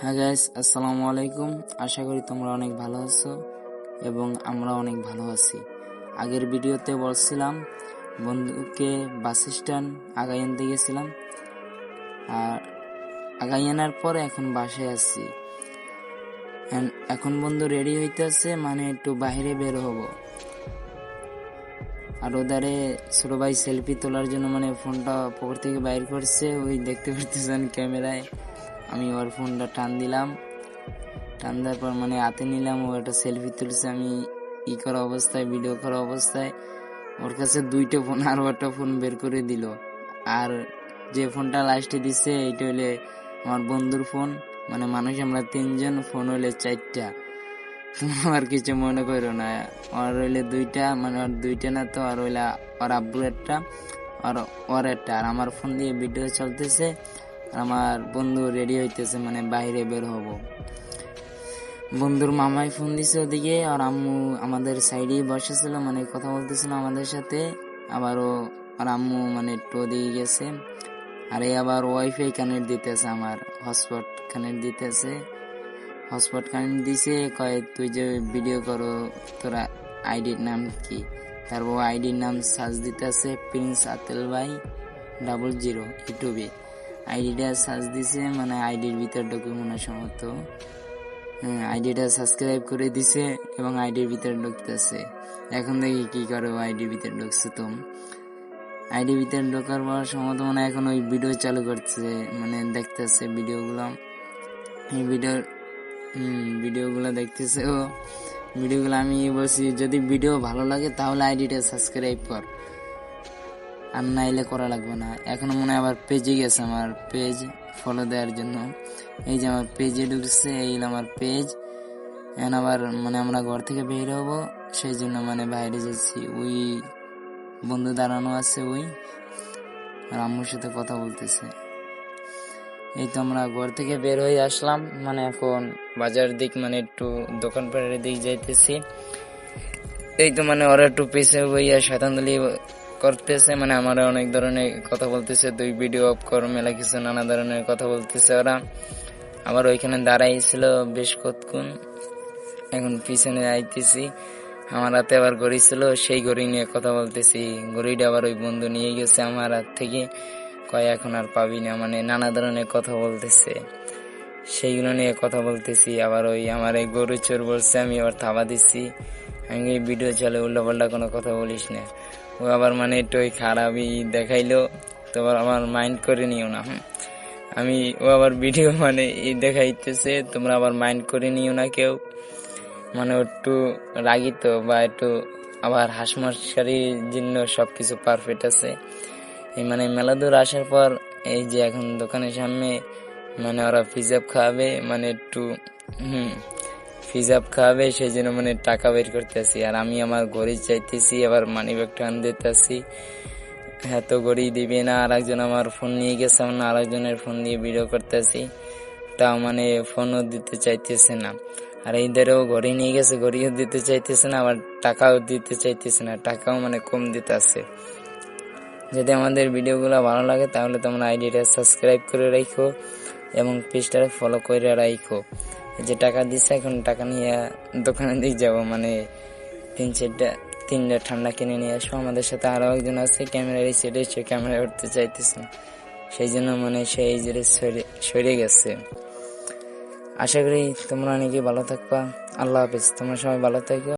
হ্যাঁ গাইস, আসসালামু আলাইকুম। আশা করি তোমরা অনেক ভালো আছো এবং আমরা অনেক ভালো আছি। আগের ভিডিওতে বলছিলাম বন্ধুকে বাস স্ট্যান্ড আগাই আনতে গেছিলাম, আর আগাই আনার পরে এখন বাসায় আসছি। এখন বন্ধু রেডি হইতেছে, মানে একটু বাইরে বের হব। আর ওদারে ছোট ভাই সেলফি তোলার জন্য মানে ফোনটা পকেট থেকে বাইর করছে, ওই দেখতে পারতেছেন ক্যামেরায়। আমি ওর ফোনটা টান দিলাম, টান দেওয়ার পর মানে হাতে নিলাম, ও একটা সেলফি তুলছে। আমি করা অবস্থায়, ভিডিও করা অবস্থায় ওর কাছে দুইটা ফোন, আরো একটা ফোন বের করে দিল। আর যে ফোনটা লাস্টে দিচ্ছে এইটা হইলে আমার বন্ধুর ফোন, মানে মানুষ আমরা তিনজন, ফোন হইলে 4টা। আর কিছু মনে করো না, আর হইলে দুইটা, মানে ওর দুইটা না তো, আর হইলা ওর আব্বুর একটা আর ওর একটা। আর আমার ফোন দিয়ে ভিডিও চলতেছে, আর আমার বন্ধু রেডি হইতেছে, মানে বাইরে বের হব। বন্ধুর মামাই ফোন দিছে ওদিকে, আর আম্মু আমাদের সাইডেই বসেছিল, মানে কথা বলতেছিল আমাদের সাথে। আবারও আর আম্মু মানে একটু ওদিকে গেছে। আর এই আবার ওয়াইফাই কানেক্ট দিতেছে, আমার হটস্পট কানেক্ট দিতেছে। হটস্পট কানেক্ট দিছে, কয় তুই যে ভিডিও করো তোরা আইডির নাম কি? তারপর আইডির নাম সার্চ দিতেছে, প্রিন্স আতেল ভাই 00 ইউটিউবে আইডিটা সার্চ দিছে। মানে আইডির ভিতর ডকুমেন্ট সম্ভবত আইডিটা সাবস্ক্রাইব করে দিছে এবং আইডির ভিতরে ঢুকতেছে। এখন দেখি কি করে, আইডির ভিতরে ঢুকছে। তো আইডির ভিতরে ঢোকার পর সম্ভবত মানে এখন ওই ভিডিও চালু করছে, মানে দেখতেছে ভিডিওগুলো। এই ভিডিওগুলো দেখতেছে ও। ভিডিওগুলো আমি বলছি যদি ভিডিও ভালো লাগে তাহলে আইডিটা সাবস্ক্রাইব কর, আর নাইলে করা লাগবে না। এখনো মনে হয় আবার পেজে গেছে, আমার পেজ ফলো দেওয়ার জন্য। এই যে আমার পেজে ঢুকছে, এই আমার পেজ। এখন আবার মানে আমরা ঘর থেকে বের হব, সেই জন্য মানে বাইরে যাচ্ছি। ওই বন্ধু দাঁড়ানো আছে, ওই আর আম্মুর সাথে কথা বলতেছে। এই তো আমরা ঘর থেকে বের হয়ে আসলাম, মানে এখন বাজার দিক, মানে একটু দোকানপাটের দিক যাইতেছি। এই তো মানে ওরা একটু পিছে বইয়া শয়তানদালি করতেছে, মানে আমার অনেক ধরনের কথা বলতেছে, তুই ভিডিও অফ কর, মেলা কিছু নানা ধরনের কথা বলতেছে ওরা। আবার ওইখানে দাঁড়াইছিল বেশ কতক্ষণ। এখন পিছনে আইতেছি, আমার হাতে আবার ঘড়ি ছিল, সেই ঘড়ি নিয়ে কথা বলতেছি। ঘড়িটা আবার ওই বন্ধু নিয়ে গেছে আমার হাত থেকে, কয় এখন আর পাবি না, মানে নানা ধরনের কথা বলতেছে, সেইগুলো নিয়ে কথা বলতেছি। আবার ওই আমার এই গরু চোর বলছে, আমি আবার থাবা দিচ্ছি, আমি এই ভিডিও চলে উল্টাপাল্টা কোনো কথা বলিস না। ও আবার মানে একটু ওই খারাপই দেখাইলো, তো আমার মাইন্ড করে নিও না। ও আবার ভিডিও মানে দেখাইতেছে, তোমরা আবার মাইন্ড করে নিও না কেউ। মানে একটু রাগিত বা একটু আবার হাসমস্কারির জন্য সবকিছু পারফেক্ট আছে। এই মানে মেলা দূর আসার পর এই যে এখন দোকানের সামনে মানে ওরা পিজাব খাওয়াবে, মানে একটু পিজাব খাওয়াবে, সেই জন্য মানে টাকা বের করতেছি। আর আমি আমার ঘড়ি চাইতেছি, আবার মানি ব্যাগটা আন দিতেছি। হ্যাঁ, তো ঘড়ি দিবে না। আর একজন আমার ফোন নিয়ে গেছে, না আর একজনের ফোন দিয়ে ভিডিও করতেছি, তাও মানে ফোনও দিতে চাইতেছে না। আর এইদেরও ঘড়ি নিয়ে গেছে, ঘড়িও দিতে চাইতেছে না, আবার টাকাও দিতে চাইতেছে না, টাকাও মানে কম দিতে আছে। যদি আমাদের ভিডিওগুলো ভালো লাগে তাহলে তোমরা আইডিটা সাবস্ক্রাইব করে রাখো এবং পেজটা ফলো করে রাখো। যে টাকা দিচ্ছে, এখন টাকা নিয়ে দোকানের দিকে যাবো, মানে 3-4টা ঠান্ডা কিনে নিয়ে আসবো। আমাদের সাথে আরো একজন আছে ক্যামেরার এই সাইডে, সে ক্যামেরা উঠতে চাইতেছে, সেই জন্য মানে সেই যে সরে গেছে। আশা করি তোমরা অনেকেই ভালো থাকবা। আল্লাহ হাফেজ, তোমরা সবাই ভালো থাকো।